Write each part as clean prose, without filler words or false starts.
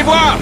voir!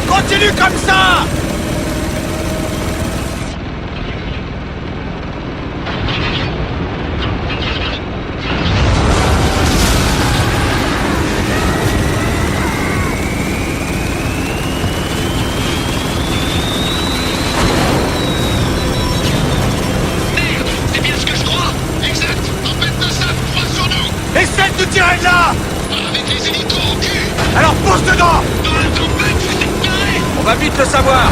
Continue comme ça! C'est bien ce que je crois! Exact! Tempête de sable, croise sur nous! Essaie de tirer de là! Avec les hélicos au cul! Alors pousse dedans! Dans la tempête, c'est carré! On va vite le savoir!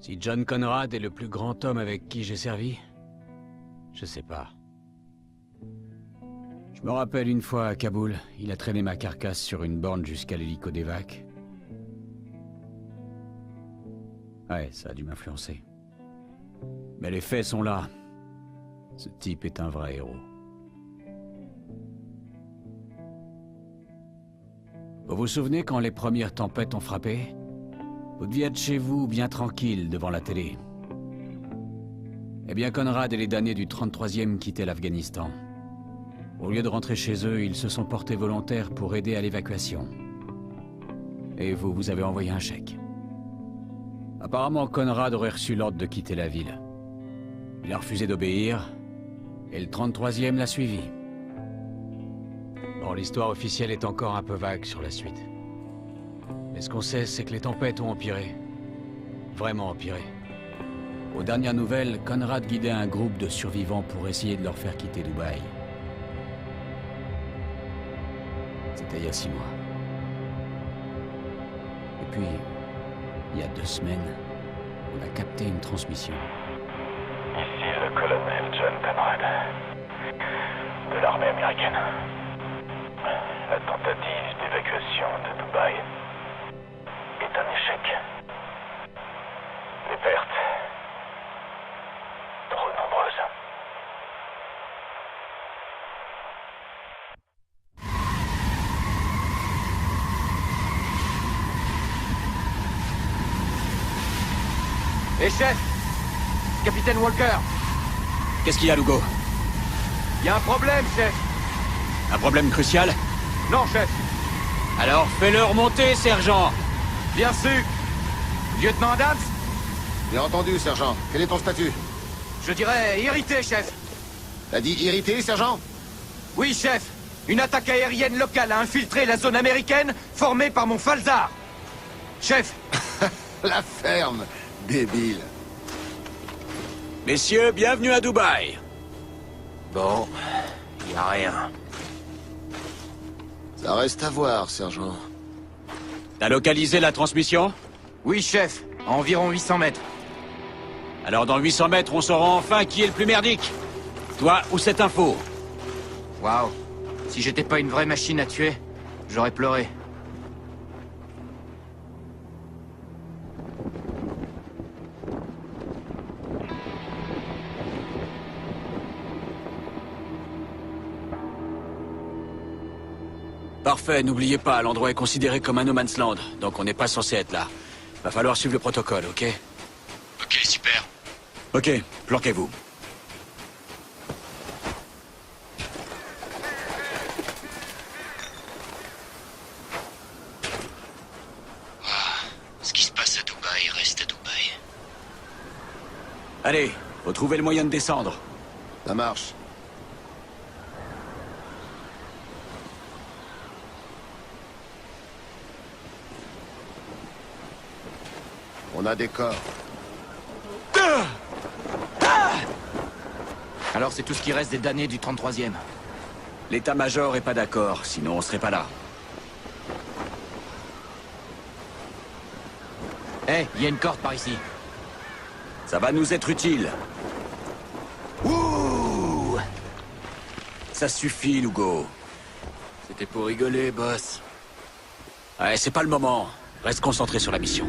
Si John Conrad est le plus grand homme avec qui j'ai servi, je sais pas. Je me rappelle une fois à Kaboul, il a traîné ma carcasse sur une borne jusqu'à l'hélico d'évac. Ouais, ça a dû m'influencer. Mais les faits sont là. Ce type est un vrai héros. Vous vous souvenez quand les premières tempêtes ont frappé? Vous deviez être chez vous, bien tranquille, devant la télé. Eh bien, Conrad et les damnés du 33e quittaient l'Afghanistan. Au lieu de rentrer chez eux, ils se sont portés volontaires pour aider à l'évacuation. Et vous avez envoyé un chèque. Apparemment, Conrad aurait reçu l'ordre de quitter la ville. Il a refusé d'obéir, et le 33e l'a suivi. Bon, l'histoire officielle est encore un peu vague sur la suite. Mais ce qu'on sait, c'est que les tempêtes ont empiré. Vraiment empiré. Aux dernières nouvelles, Conrad guidait un groupe de survivants pour essayer de leur faire quitter Dubaï. C'était il y a 6 mois. Et puis, il y a 2 semaines, on a capté une transmission. Ici le colonel John Conrad, de l'armée américaine. La tentative d'évacuation de Dubaï est un échec. Les pertes, trop nombreuses. Hé, chef! Capitaine Walker! Qu'est-ce qu'il y a, Lugo? Y a un problème, chef! Un problème crucial? Non, chef! Alors fais-le remonter, sergent! Bien sûr! Lieutenant Adams? Bien entendu, sergent. Quel est ton statut? Je dirais irrité, chef! T'as dit irrité, sergent? Oui, chef! Une attaque aérienne locale a infiltré la zone américaine formée par mon Falzar! Chef! La ferme, débile. Messieurs, bienvenue à Dubaï. Bon, y a rien. Ça reste à voir, sergent. T'as localisé la transmission? Oui, chef. À environ 800 mètres. Alors dans 800 mètres, on saura enfin qui est le plus merdique. Toi ou cette info. Waouh. Si j'étais pas une vraie machine à tuer, j'aurais pleuré. Parfait, n'oubliez pas, l'endroit est considéré comme un no man's land, donc on n'est pas censé être là. Va falloir suivre le protocole, ok? Ok, super. Ok, planquez-vous. Ce qui se passe à Dubaï reste à Dubaï. Allez, faut trouver le moyen de descendre. Ça marche. On a des corps. Alors c'est tout ce qui reste des damnés du 33e. L'état-major est pas d'accord, sinon on serait pas là. Hé, il y a une corde par ici. Ça va nous être utile. Ouh! Ça suffit, Lugo. C'était pour rigoler, boss. Ouais, c'est pas le moment. Reste concentré sur la mission.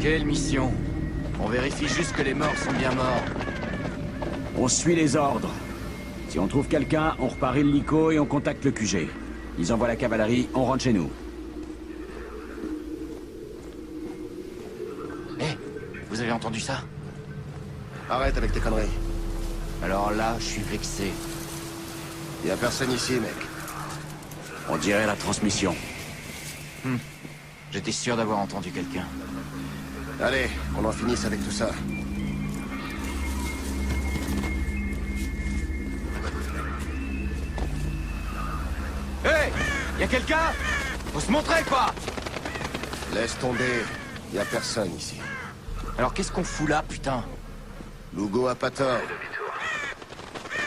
Quelle mission? On vérifie juste que les morts sont bien morts. On suit les ordres. Si on trouve quelqu'un, on repart illico et on contacte le QG. Ils envoient la cavalerie, on rentre chez nous. Hé, vous avez entendu ça? Arrête avec tes conneries. Alors là, je suis vexé. Y a personne ici, mec. On dirait la transmission. J'étais sûr d'avoir entendu quelqu'un. Allez, qu'on en finisse avec tout ça. Hé! Y'a quelqu'un? Faut se montrer, quoi! Laisse tomber. Y a personne ici. Alors qu'est-ce qu'on fout là, putain? Lugo a pas tort.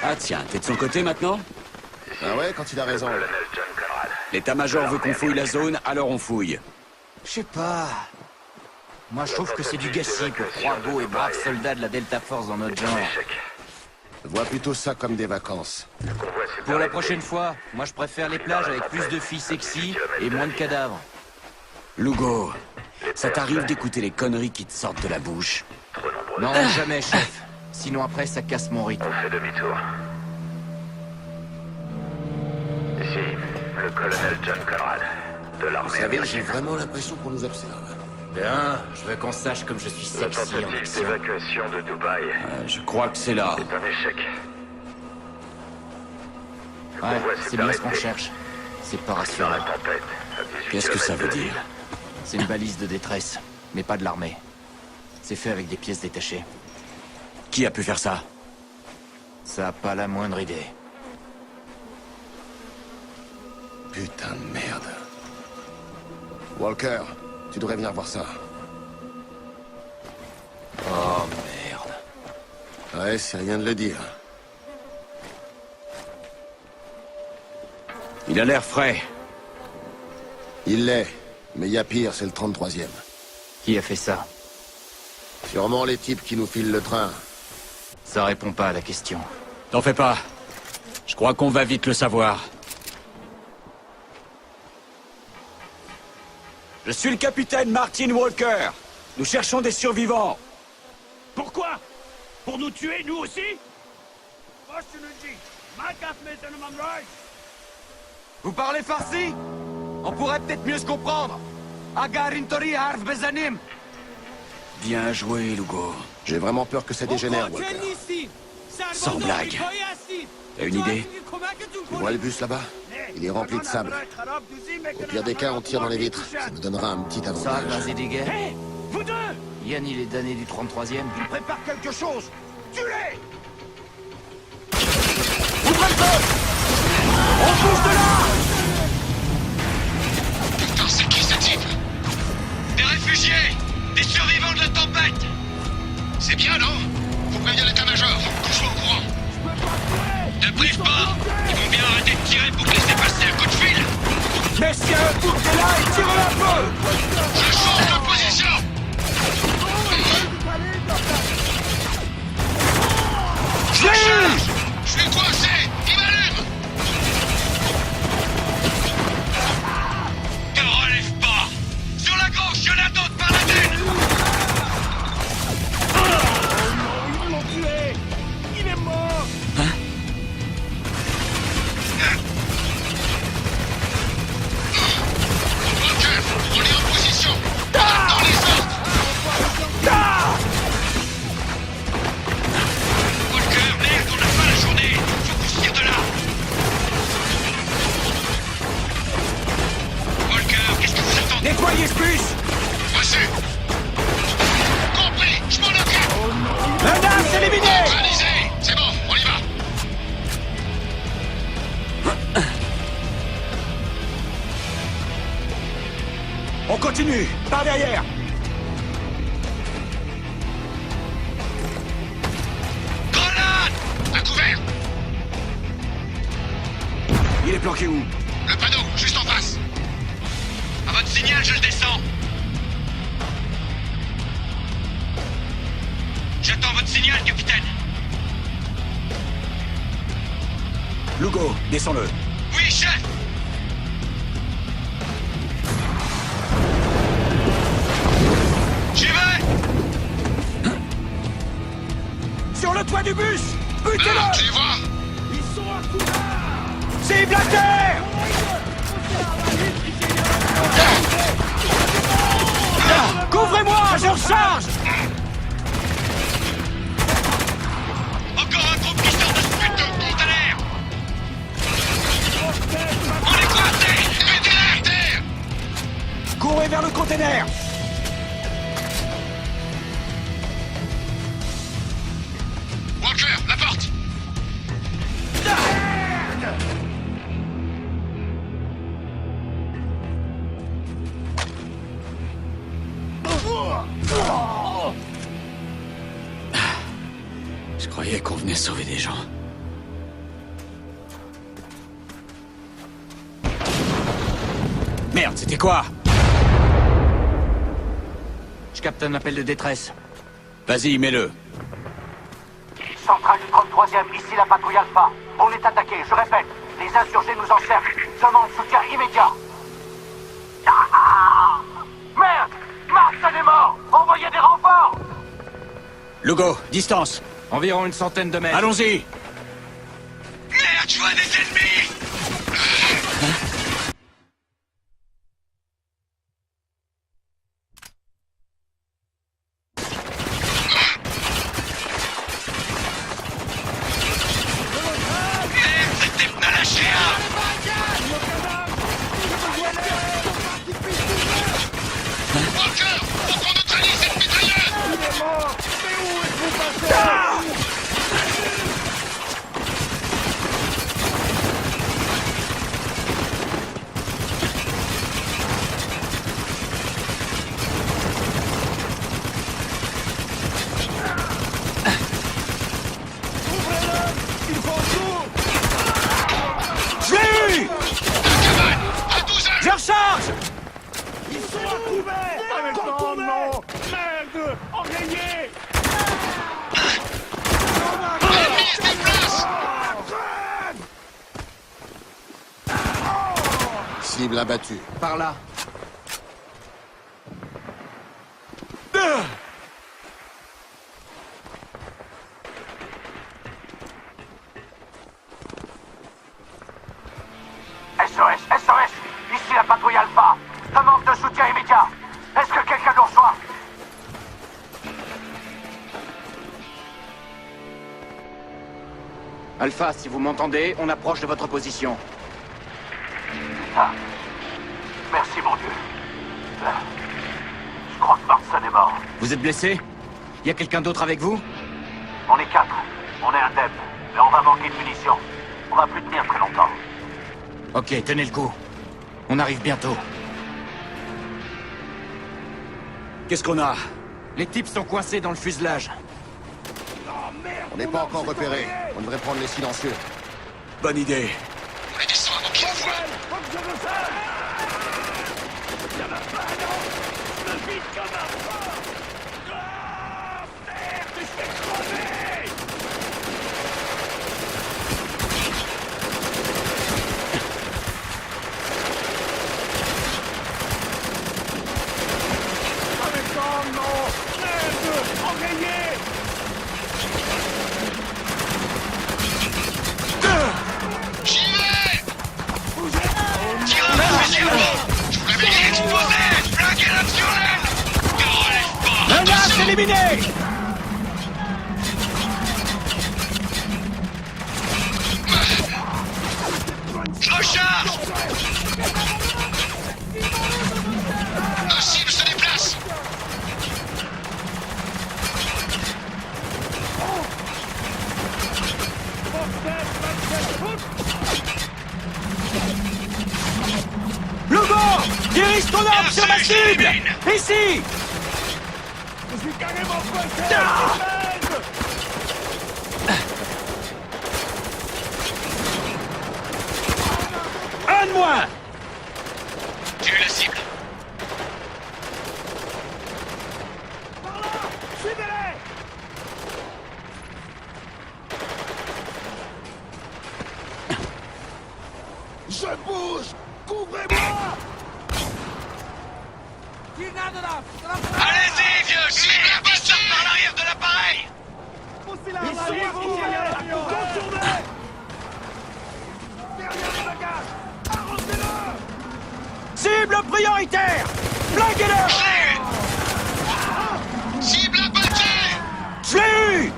Ah tiens, t'es de son côté maintenant? Ah ouais, quand il a raison. L'état-major veut qu'on fouille la zone, alors on fouille. Je sais pas. Moi, je trouve que c'est du gâchis pour trois beaux et braves soldats de la Delta Force dans notre genre. Vois plutôt ça comme des vacances. Pour la prochaine fois, moi je préfère les plages avec plus de filles sexy et moins de cadavres. Lugo, ça t'arrive d'écouter les conneries qui te sortent de la bouche? Non, jamais, chef. Sinon après, ça casse mon rythme. On fait demi-tour. Ici, le colonel John Conrad, de Vous l'armée savez, j'ai américaine. vraiment l'impression qu'on nous observe. Bien, je veux qu'on sache comme je suis La sexy en tentative action. d'évacuation de Dubaï Je crois que c'est là. est un échec. Ouais, c'est bien ce qu'on cherche. C'est pas Dans rassurant. la tempête, à 18 Qu'est-ce que ça veut kilomètres de dire? l'île. C'est une balise de détresse, mais pas de l'armée. C'est fait avec des pièces détachées. Qui a pu faire ça? Ça a pas la moindre idée. Putain de merde. Walker, tu devrais venir voir ça. Oh merde. Ouais, c'est rien de le dire. Il a l'air frais. Il l'est, mais y a pire, c'est le 33e. Qui a fait ça? Sûrement les types qui nous filent le train. Ça répond pas à la question. T'en fais pas. Je crois qu'on va vite le savoir. Je suis le capitaine Martin Walker. Nous cherchons des survivants. Pourquoi? Pour nous tuer, nous aussi? Vous parlez farsi? On pourrait peut-être mieux se comprendre. Agarintori harf bezanim. Bien joué, Lugo. J'ai vraiment peur que ça dégénère, Walker. Sans blague. T'as une idée? Tu vois le bus là-bas? Il est rempli de sable. Au pire des cas, on tire dans les vitres. Ça nous donnera un petit Ça, avantage. vas-y des gars. Hé! Vous deux! Yann, il est damné du 33e. Il prépare quelque chose! Tuez-les! Putain, c'est qui ce type? Des réfugiés! Des survivants de la tempête! C'est bien, non? Faut prévenir l'état-major, qu'on soit au courant. Ne prive pas! Ils vont bien arrêter de tirer pour te laisser passer un coup de fil! Messieurs, bougez là et tirez un peu! Je change de position! Charge! Je suis coincé! Il m'allume! Te relève pas! Sur la gauche, y'en a d'autres par la tête! Ils l'ont tué! Il est mort! Walker, on est en position! Attends les autres! Walker, merde, on n'a pas la journée! Faut partir de là! Walker, qu'est-ce que vous attendez? Nettoyez ce bus! Reçu! Compris, je m'en occupe! Menace éliminée! Neutralisé! C'est bon, on y va! On continue! Par derrière! Grenade! À couvert! Il est planqué où? Le panneau, juste en face! À votre signal, je le descends! J'attends votre signal, capitaine! Lugo, descends-le. Oui, chef! J'y vais! Sur le toit du bus! Là, Butez-le! tu les vois? Ils sont à couvert! Cible à terre! Couvrez-moi, je recharge! Encore un groupe qui sort de ce putain de conteneur! On est coincé! Mettez-la à terre! Courez vers le conteneur! Walker, la porte! Je croyais qu'on venait sauver des gens. Merde, c'était quoi? Je capte un appel de détresse. Vas-y, mets-le. Centrale du 33e, ici la patrouille Alpha. On est attaqué, je répète. Les insurgés nous encerclent. Demande soutien immédiat. Ah! Merde! Marcel est mort! Envoyez des renforts! Lugo, distance. Environ une centaine de mètres. Allons-y. Merde, je vois des ennemis! Merde, c'était pneus lâchés, Walker, faut qu'on neutralise cette mitrailleuse! Je l'ai eu! À 12 heures! Je recharge! Ils sont à couvert! Non! Merde! Enrayé! L'ennemi se déplace! Cible abattue. Par là. SOS! SOS! Ici la patrouille Alpha. Demande de soutien immédiat. Est-ce que quelqu'un nous reçoit? Alpha, si vous m'entendez, on approche de votre position. Putain. Merci, mon Dieu. Je crois que Marson est mort. Vous êtes blessé? Y a quelqu'un d'autre avec vous? On est 4. On est indemne. Mais on va manquer de munitions. On va plus tenir très longtemps. Ok, tenez le coup. On arrive bientôt. Qu'est-ce qu'on a? Les types sont coincés dans le fuselage. On n'est pas encore repéré. On devrait prendre les silencieux. Bonne idée. On les descend avant qu'ils nous voient! éliminé! Je recharge! Nos cibles se déplacent! Lugo! Dirige ton arme sur ma cible! Ici! Je suis carrément pressé! Un de moins! J'ai eu la cible. Par là! Suivez-les! Je bouge! Couvrez-moi! Allez-y, vieux! Cible la bâtisse par l'arrière de l'appareil! Ils sont à contournez! Derrière le bagage! Arrosez-le! Cible prioritaire! Flanquez-le! Cible abattue! Je l'ai eu!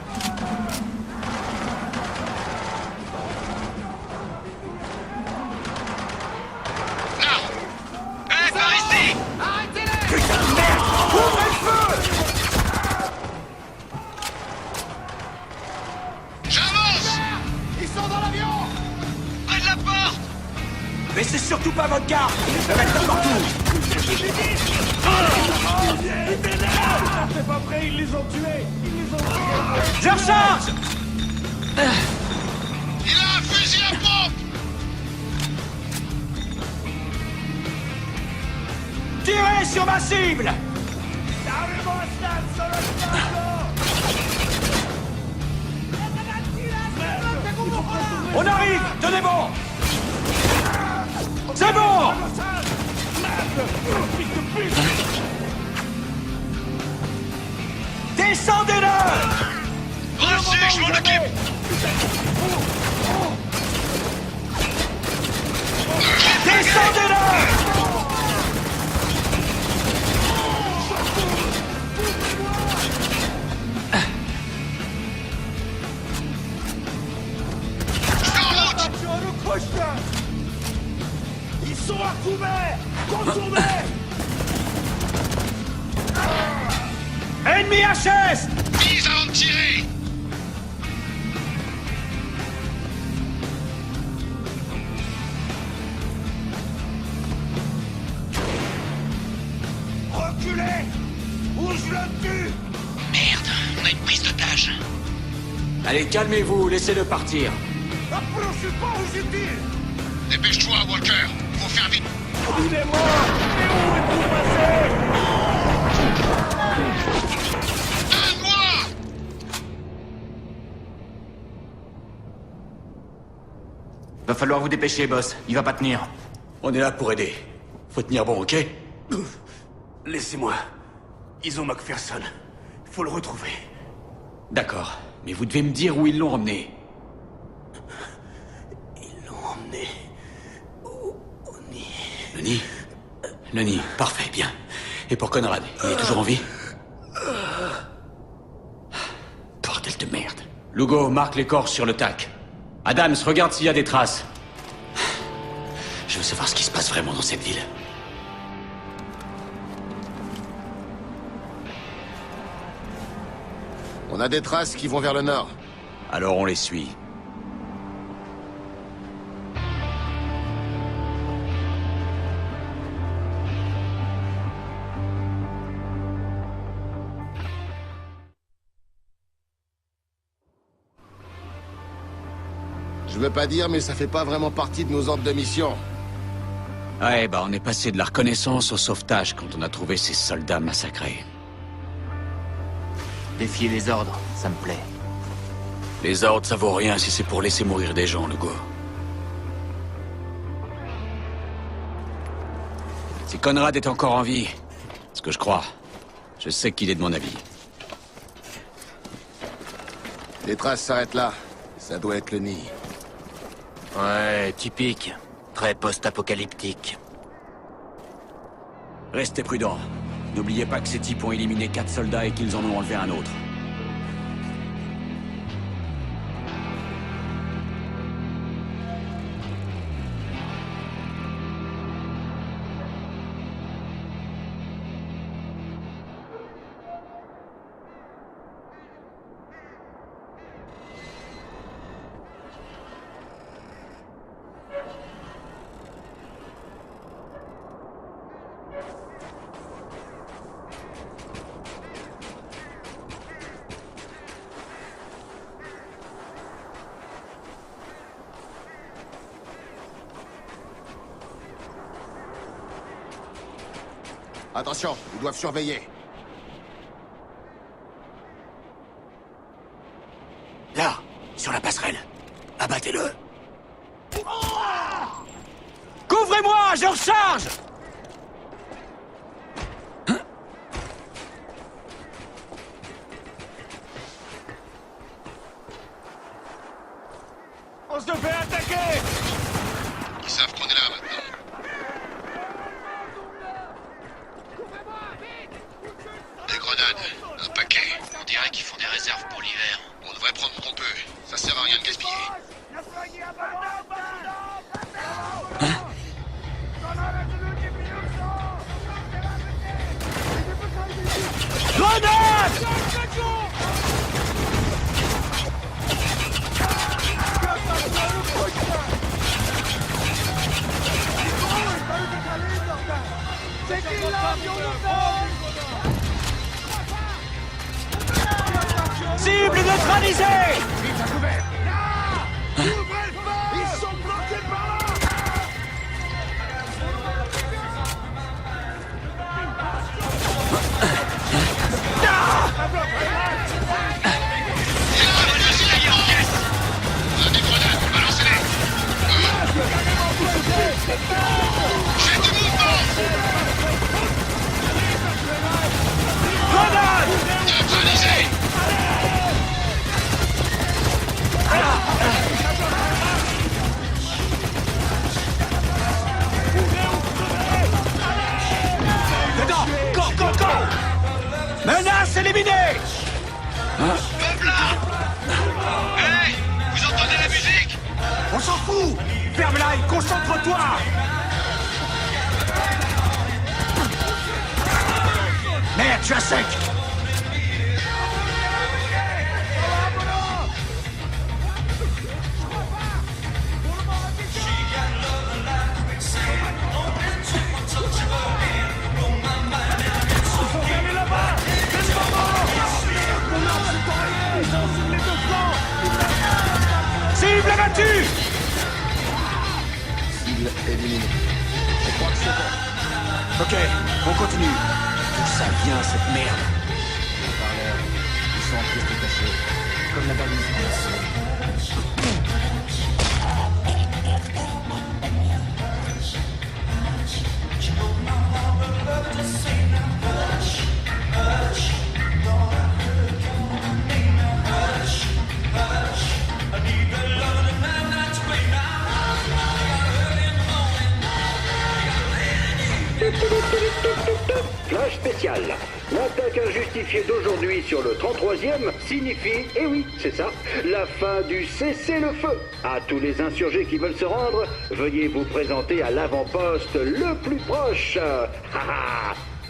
Là! Hé, par ici! Putain de merde! Ouvrez le feu! J'avance! Ils sont dans l'avion! Près de la porte! Mais c'est surtout pas votre garde! Ils peuvent être n'importe où! C'est pas prêt, ils les ont tués! Ils les ont tués! Je recharge! Il a un fusil à pompe! Tirez sur ma cible! Arrivons à stade sur le tableau! On arrive! Tenez bon! C'est bon! Descendez-le! Reçu, je m'en occupe! Descendez-le! Je suis en route! Ils sont à couvert! Contournez! Ennemi HS! Vise avant de tirer! Reculez! Ou je le tue! Merde, on a une prise d'otage. Allez, calmez-vous, laissez-le partir. Approchez pas aux utiles! Dépêche-toi, Walker. Faut faire vite. Il est mort! Mais où est-vous passé? Donne-moi! Va falloir vous dépêcher, boss. Il va pas tenir. On est là pour aider. Faut tenir bon, ok? Laissez-moi. Ils ont McPherson. Faut le retrouver. D'accord. Mais vous devez me dire où ils l'ont emmené. Ils l'ont emmené au nid. Le nid? Le nid, parfait, bien. Et pour Conrad, il est toujours en vie? Bordel de merde. Lugo, marque les corps sur le tac. Adams, regarde s'il y a des traces. Je veux savoir ce qui se passe vraiment dans cette ville. On a des traces qui vont vers le nord. Alors on les suit. Je veux pas dire, mais ça fait pas vraiment partie de nos ordres de mission. Ouais, bah on est passé de la reconnaissance au sauvetage quand on a trouvé ces soldats massacrés. Défier les ordres, ça me plaît. Les ordres, ça vaut rien si c'est pour laisser mourir des gens, Lugo. Si Conrad est encore en vie, ce que je crois, je sais qu'il est de mon avis. Les traces s'arrêtent là. Ça doit être le nid. Ouais, typique. Très post-apocalyptique. Restez prudents. N'oubliez pas que ces types ont éliminé 4 soldats et qu'ils en ont enlevé un autre. Attention, ils doivent surveiller. Là, sur la passerelle. Abattez-le. Couvrez-moi, je recharge! On se fait attaquer! Ils savent qu'on est là maintenant. Des grenades, un paquet. On dirait qu'ils font des réserves pour l'hiver. On devrait prendre ce qu'on peut. Ça sert à rien de gaspiller. Grenade! Cible neutralisée! Ils sont bloqués par là! On a des grenades, balancez-les. J'ai du mouvement. Grenade! Neutralisé. Dedans! Go, go, go! Menace éliminée! Hop là. Hey, vous entendez la musique? On s'en fout! Ferme-la et concentre-toi! Merde, je suis à sec! Cible abattue! Cible éliminée. Je crois que c'est bon. Ok, on continue. D'où ça vient, cette merde? Par l'air, ils sont en pièces détachées. Comme la balise. Flash spécial. L'attaque injustifiée d'aujourd'hui sur le 33e signifie, et oui, c'est ça, la fin du cessez-le-feu. À tous les insurgés qui veulent se rendre, veuillez vous présenter à l'avant-poste le plus proche.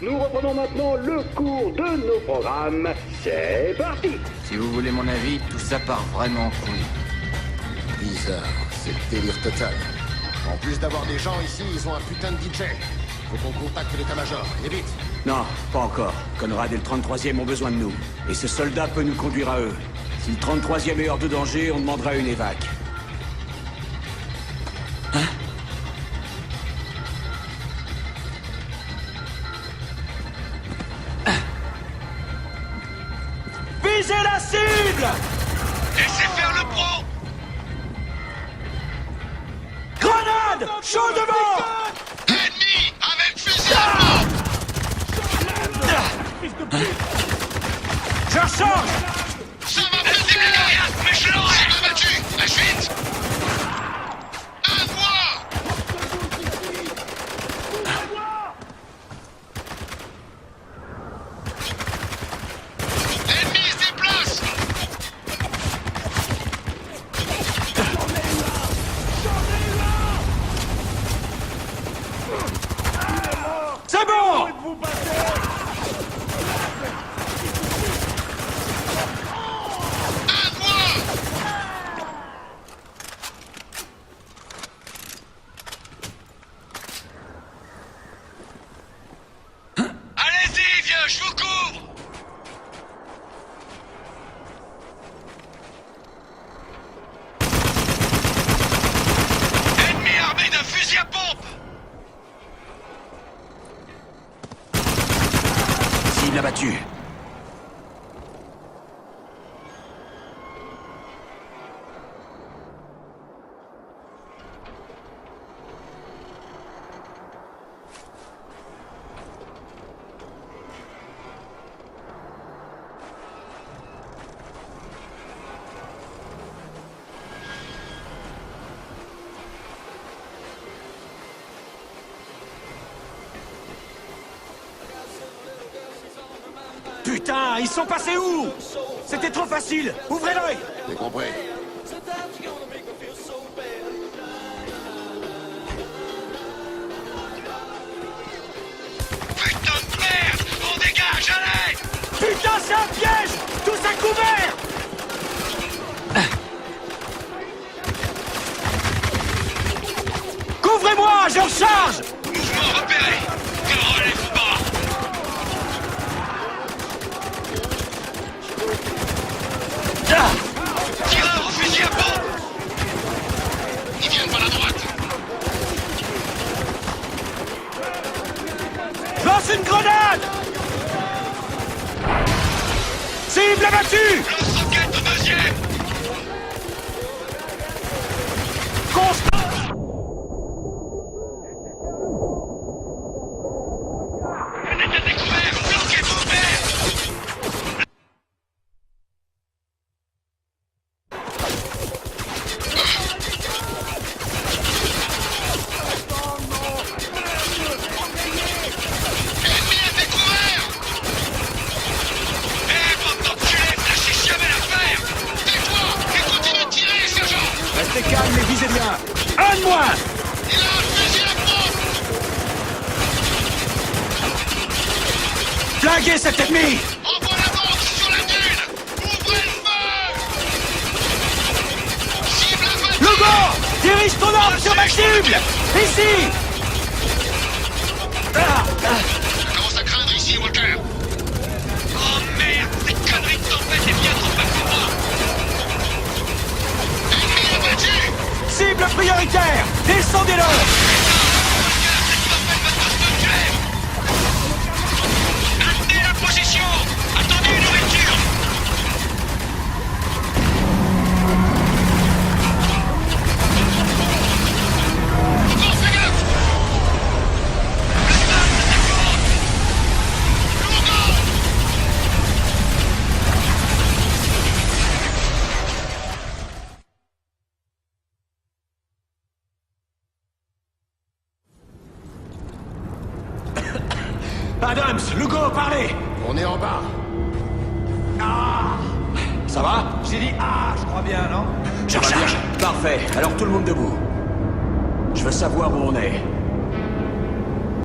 Nous reprenons maintenant le cours de nos programmes. C'est parti. Si vous voulez mon avis, tout ça part vraiment en couille. Bizarre, c'est le délire total. En plus d'avoir des gens ici, ils ont un putain de DJ. Faut qu'on contacte l'état-major, et vite. Non, pas encore. Conrad et le 33e ont besoin de nous. Et ce soldat peut nous conduire à eux. Si le 33e est hors de danger, on demandera une évac. Hein? Visez la cible! Laissez faire le pro. Grenade! Chaud devant! Ennemi avec fusil à pompe. Je rechange! Ça va péter les gars. Mais je l'aurai. Cible abattue. La suite. À moi. C'est bon! Vous battez! Allez-y, vieux, je vous couvre! Ennemi armé d'un fusil à pompe! Cible abattue. Putain, ils sont passés où? C'était trop facile. Ouvrez l'œil. J'ai compris. Putain de merde! On dégage, allez! Putain, c'est un piège! Tous à couvert! Couvrez-moi, je recharge! Mouvement repéré! Carole vous bat! Tireur au fusil à pompe! Ils viennent par la droite! Lance une grenade! Cible abattue! Lance-roquette au deuxième! Constant! Vous êtes à découvert! Bloquez vos verres! Ennemi à découvert! Eh, bande d'enculés, lâchez jamais l'affaire! Tais-toi et continue de tirer, sergent! Restez calme et visez bien. Un de moins! Il a un fusil à pompe! Flinguez cet ennemi! Envoie la bombe sur la dune! Ouvrez le feu! Cible abattue! Lugo! Dirige ton arme sur ma cible! Ici! Ça commence à craindre ici, Walker! Oh merde! Cette connerie de tempête est bien trop bas pour moi! Ennemi abattu! Cible prioritaire! Descendez-le! Walker, cette tempête va tous me tuer! Maintenez la position! Attendez une nourriture! Encore, fais gaffe! Le stade s'accorde! Lourdes! Adams, Lugo, parlez! On est en bas. Ça va? J'ai dit je crois bien, non? Je recharge. Parfait, alors tout le monde debout. Je veux savoir où on est.